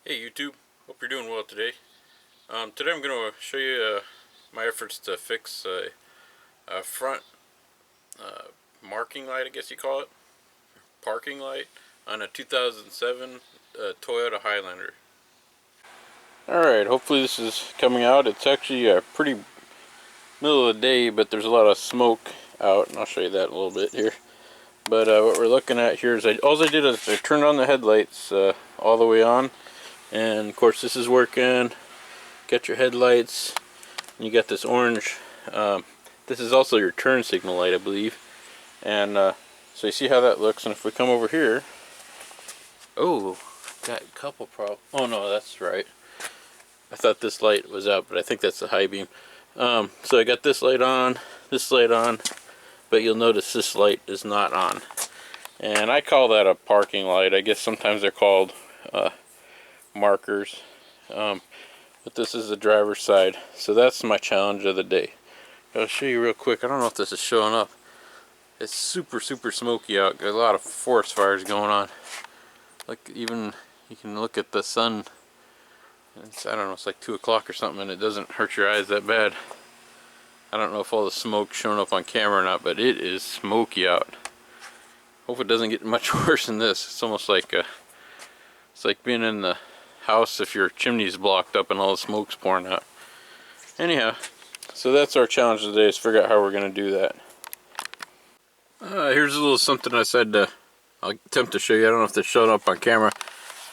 Hey YouTube, hope you're doing well today. Today I'm going to show you my efforts to fix a front marking light, I guess you call it, parking light, on a 2007 Toyota Highlander. Alright, hopefully this is coming out. It's actually pretty middle of the day, but there's a lot of smoke out, and I'll show you that in a little bit here. But what we're looking at here is all I did is I turned on the headlights all the way on. And of course this is working. Got your headlights, and you got this orange. This is also your turn signal light, I believe. And so you see how that looks. And if we come over here, oh, got a couple problems. Oh no, that's right. I thought this light was out, but I think that's the high beam. So I got this light on, but you'll notice this light is not on. And I call that a parking light. I guess sometimes they're called markers, but this is the driver's side, so that's my challenge of the day. I'll show you real quick. I don't know if this is showing up. It's super smoky out. Got a lot of forest fires going on. Like, even you can look at the sun. I don't know, it's like 2 o'clock or something, and it doesn't hurt your eyes that bad. I don't know if all the smoke's showing up on camera or not, but it is smoky out. Hope it doesn't get much worse than this. It's almost like it's like being in the house if your chimney's blocked up and all the smoke's pouring out. Anyhow, so that's our challenge today, is figure out how we're going to do that. Here's a little something I said I'll attempt to show you. I don't know if this showed up on camera.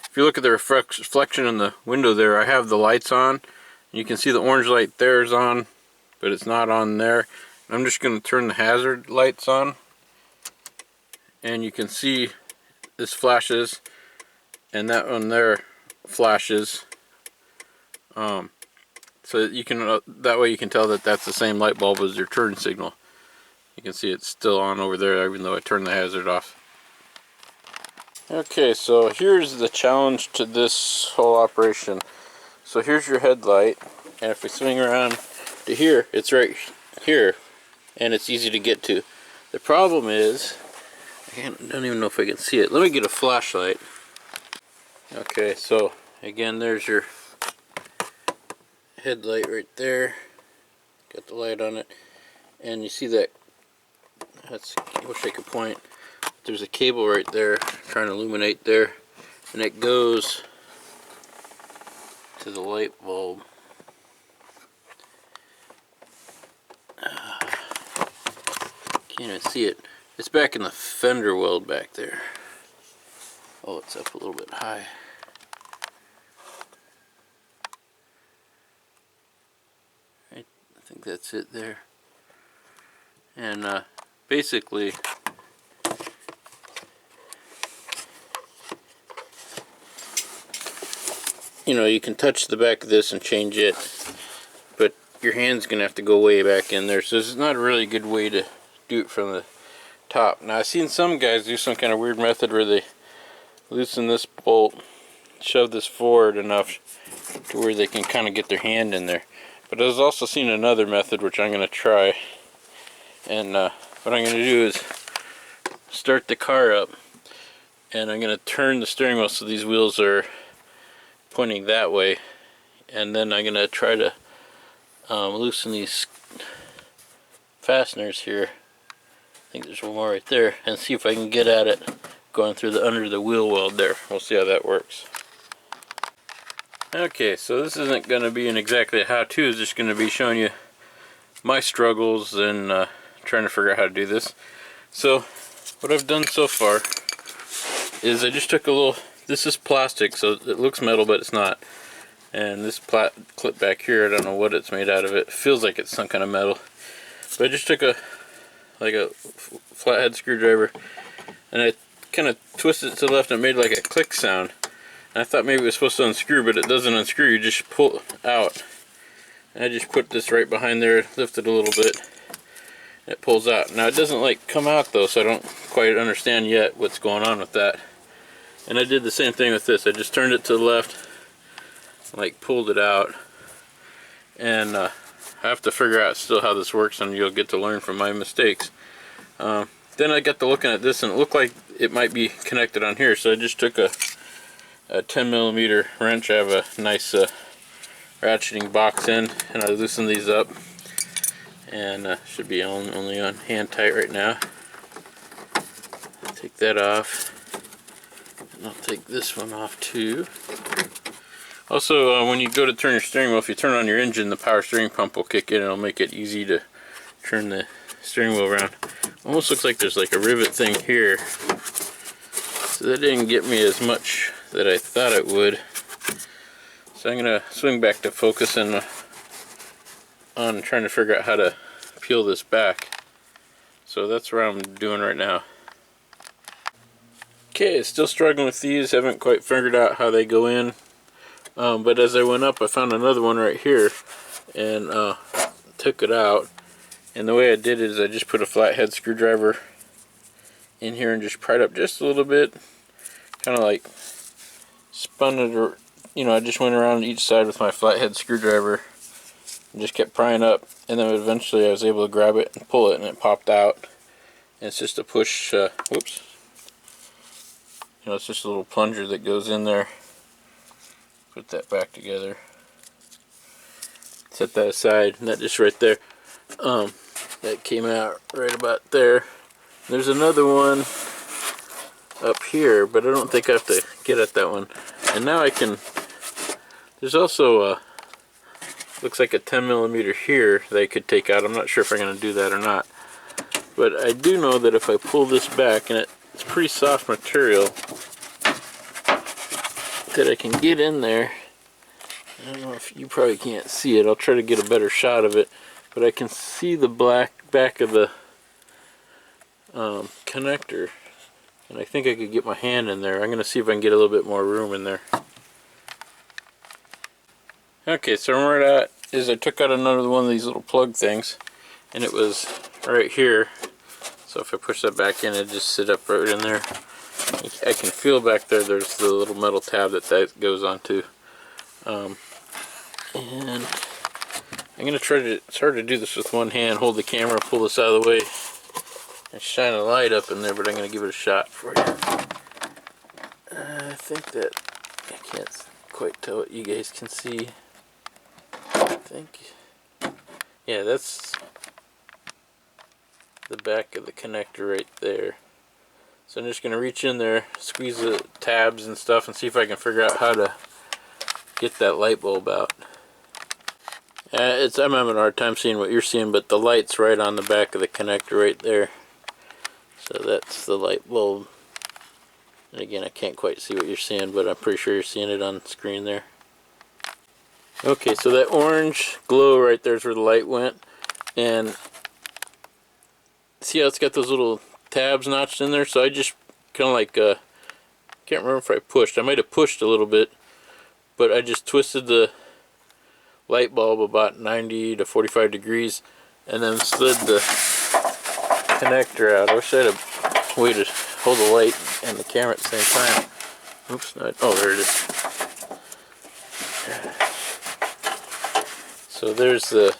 If you look at the reflection in the window there, I have the lights on. You can see the orange light there is on, but it's not on there. I'm just going to turn the hazard lights on, and you can see this flashes, and that one there flashes, so you can that way you can tell that that's the same light bulb as your turn signal. You can see it's still on over there even though I turned the hazard off. Okay, so here's the challenge to this whole operation. So here's your headlight, and if we swing around to here, it's right here, and it's easy to get to. The problem is, I don't even know if I can see it. Let me get a flashlight. Okay, so again, there's your headlight right there. Got the light on it, and you see that. I wish I could point. There's a cable right there trying to illuminate there, and it goes to the light bulb. Can't even see it. It's back in the fender weld back there. Oh, it's up a little bit high. I think that's it there. And basically, you know, you can touch the back of this and change it, but your hand's gonna have to go way back in there, so this is not a really good way to do it from the top. Now, I've seen some guys do some kind of weird method where they loosen this bolt, shove this forward enough to where they can kind of get their hand in there. But I've also seen another method which I'm going to try, and what I'm going to do is start the car up, and I'm going to turn the steering wheel so these wheels are pointing that way, and then I'm going to try to loosen these fasteners here. I think there's one more right there, and see if I can get at it going through the under the wheel weld there. We'll see how that works. Okay, so this isn't going to be exactly a how-to. It's just going to be showing you my struggles and trying to figure out how to do this. So what I've done so far is I just took a little, this is plastic, so it looks metal but it's not, and this clip back here, I don't know what it's made out of. It feels like it's some kind of metal, but I just took a flathead screwdriver, and I kind of twisted it to the left, and it made like a click sound. And I thought maybe it was supposed to unscrew, but it doesn't unscrew. You just pull it out. And I just put this right behind there, lift it a little bit, and it pulls out. Now it doesn't like come out though, so I don't quite understand yet what's going on with that. And I did the same thing with this. I just turned it to the left, like pulled it out, and I have to figure out still how this works, and you'll get to learn from my mistakes. Then I got to looking at this, and it looked like it might be connected on here, so I just took a a 10mm wrench. I have a nice ratcheting box in, and I loosen these up, and should be only on hand tight right now. Take that off, and I'll take this one off too. Also, when you go to turn your steering wheel, if you turn on your engine, the power steering pump will kick in, and it'll make it easy to turn the steering wheel around. Almost looks like there's like a rivet thing here, so that didn't get me as much that I thought it would. So I'm gonna swing back to focusing on trying to figure out how to peel this back. So that's what I'm doing right now. Okay, still struggling with these, haven't quite figured out how they go in. But as I went up, I found another one right here, and took it out. And the way I did it is I just put a flathead screwdriver in here and just pried up just a little bit, kind of like spun it, or I just went around each side with my flathead screwdriver and just kept prying up, and then eventually I was able to grab it and pull it, and it popped out. And it's just a push. Whoops. It's just a little plunger that goes in there. Put that back together. Set that aside, and that just right there. That came out right about there. There's another one up here, but I don't think I have to get at that one. And now I can. There's also looks like a 10mm here that I could take out. I'm not sure if I'm going to do that or not. But I do know that if I pull this back, and it's pretty soft material, that I can get in there. I don't know if you probably can't see it. I'll try to get a better shot of it, but I can see the back of the connector, and I think I could get my hand in there. I'm going to see if I can get a little bit more room in there. Okay, so where I'm at is I took out another one of these little plug things, and it was right here. So if I push that back in, it just sit up right in there. I can feel back there, there's the little metal tab that goes onto. And I'm going to try to, it's hard to do this with one hand, hold the camera, pull this out of the way, and shine a light up in there, but I'm going to give it a shot for you. I think that, I can't quite tell what you guys can see. I think, yeah, that's the back of the connector right there. So I'm just going to reach in there, squeeze the tabs and stuff, and see if I can figure out how to get that light bulb out. I'm having a hard time seeing what you're seeing, but the light's right on the back of the connector right there. So that's the light bulb. And again, I can't quite see what you're seeing, but I'm pretty sure you're seeing it on screen there. Okay, so that orange glow right there is where the light went. And see how it's got those little tabs notched in there? So I just kind of like, can't remember if I pushed. I might have pushed a little bit, but I just twisted the light bulb about 90 to 45 degrees and then slid the connector out. I wish I had a way to hold the light and the camera at the same time. Oops, oh, there it is. So there's the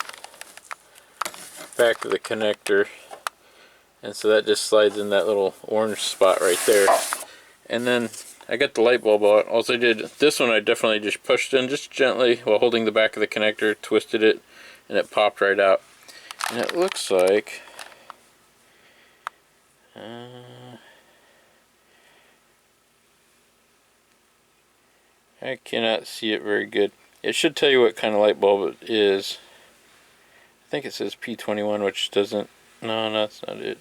back of the connector, and so that just slides in that little orange spot right there. And then I got the light bulb out. Also I did this one, I definitely just pushed in just gently while holding the back of the connector, twisted it, and it popped right out. And it looks like I cannot see it very good. It should tell you what kind of light bulb it is. I think it says P21, which doesn't, no, that's not it.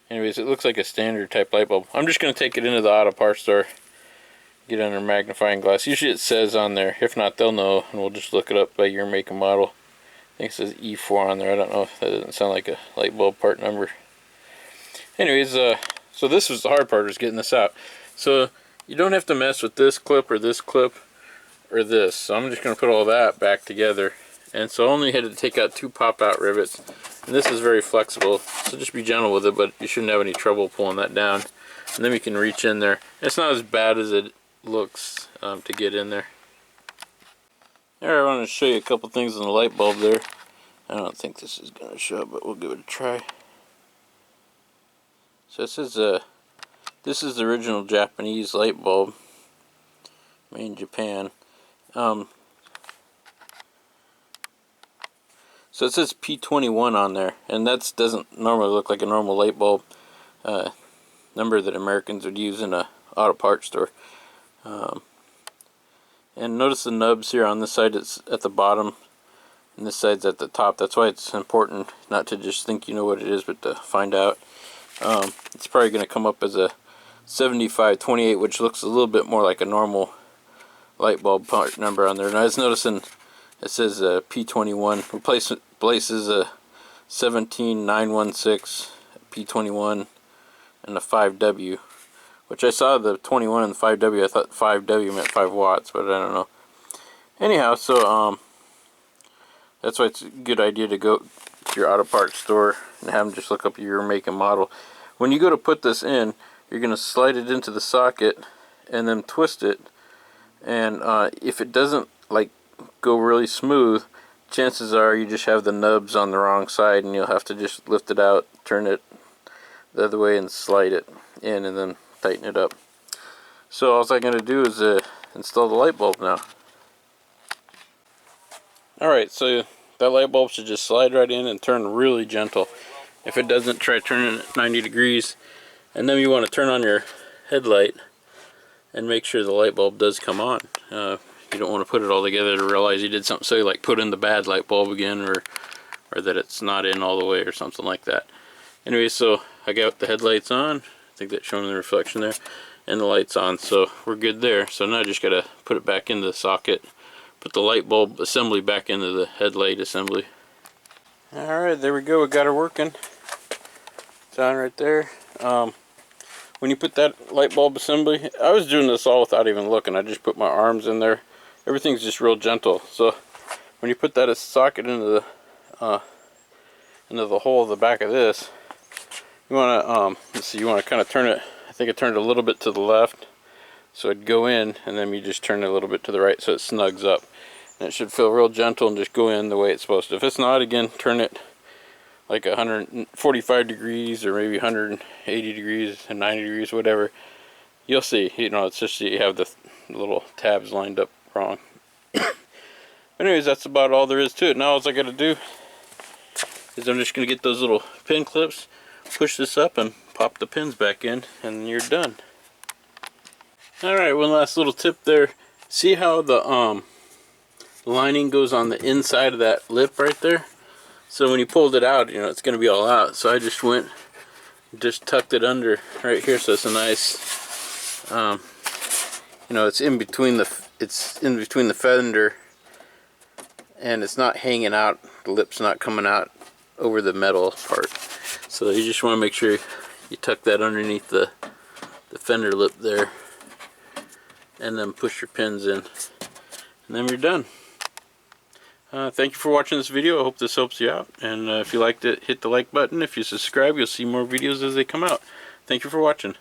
Anyways, it looks like a standard type light bulb. I'm just going to take it into the auto parts store, get under magnifying glass. Usually it says on there. If not, they'll know, and we'll just look it up by year, make, and model. I think it says E4 on there. I don't know if that doesn't sound like a light bulb part number. Anyways, so this was the hard part, is getting this out. So you don't have to mess with this clip or this clip or this. So I'm just going to put all that back together. And so I only had to take out 2 pop-out rivets. And this is very flexible, so just be gentle with it, but you shouldn't have any trouble pulling that down. And then we can reach in there. It's not as bad as it looks to get in there. There, I want to show you a couple things on the light bulb there. I don't think this is going to show, but we'll give it a try. So this is This is the original Japanese light bulb, made in Japan. So it says P21 on there, and that doesn't normally look like a normal light bulb number that Americans would use in a auto parts store. And notice the nubs here on this side, it's at the bottom, and this side's at the top. That's why it's important not to just think you know what it is, but to find out. It's probably going to come up as a 7528, which looks a little bit more like a normal light bulb part number on there. And I was noticing it says P21 replaces a 17916 P21 and a 5W, which I saw the 21 and the 5W. I thought 5W meant 5 watts, but I don't know. Anyhow, so that's why it's a good idea to go to your auto parts store and have them just look up your make and model. When you go to put this in, you're going to slide it into the socket and then twist it, and if it doesn't like go really smooth, chances are you just have the nubs on the wrong side, and you'll have to just lift it out, turn it the other way, and slide it in, and then tighten it up. So all I'm going to do is install the light bulb now. Alright, so that light bulb should just slide right in and turn really gentle. If it doesn't, try turning it 90 degrees, and then you want to turn on your headlight and make sure the light bulb does come on. You don't want to put it all together to realize you did something silly, like put in the bad light bulb again, or that it's not in all the way or something like that. Anyway, so I got the headlights on. I think that's showing the reflection there, and the lights on, so we're good there. So now I just gotta put it back into the socket, put the light bulb assembly back into the headlight assembly. Alright, there we go, we got her working. It's on right there. When you put that light bulb assembly, I was doing this all without even looking. I just put my arms in there. Everything's just real gentle. So when you put that socket into the hole of the back of this, you want to let's see, you want to kind of turn it. I think I turned it a little bit to the left, so it'd go in, and then you just turn it a little bit to the right, so it snugs up, and it should feel real gentle and just go in the way it's supposed to. If it's not, again, turn it like 145 degrees or maybe 180 degrees and 90 degrees, whatever. You'll see, you know, it's just you have the little tabs lined up wrong. Anyways, that's about all there is to it. Now all I got to do is I'm just going to get those little pin clips, push this up, and pop the pins back in, and you're done. Alright, one last little tip there. See how the lining goes on the inside of that lip right there? So when you pulled it out, you know, it's going to be all out. So I just tucked it under right here, so it's a nice, you know, it's in between the fender, and it's not hanging out. The lip's not coming out over the metal part. So you just want to make sure you tuck that underneath the fender lip there, and then push your pins in, and then you're done. Thank you for watching this video. I hope this helps you out, and if you liked it, hit the like button. If you subscribe, you'll see more videos as they come out. Thank you for watching.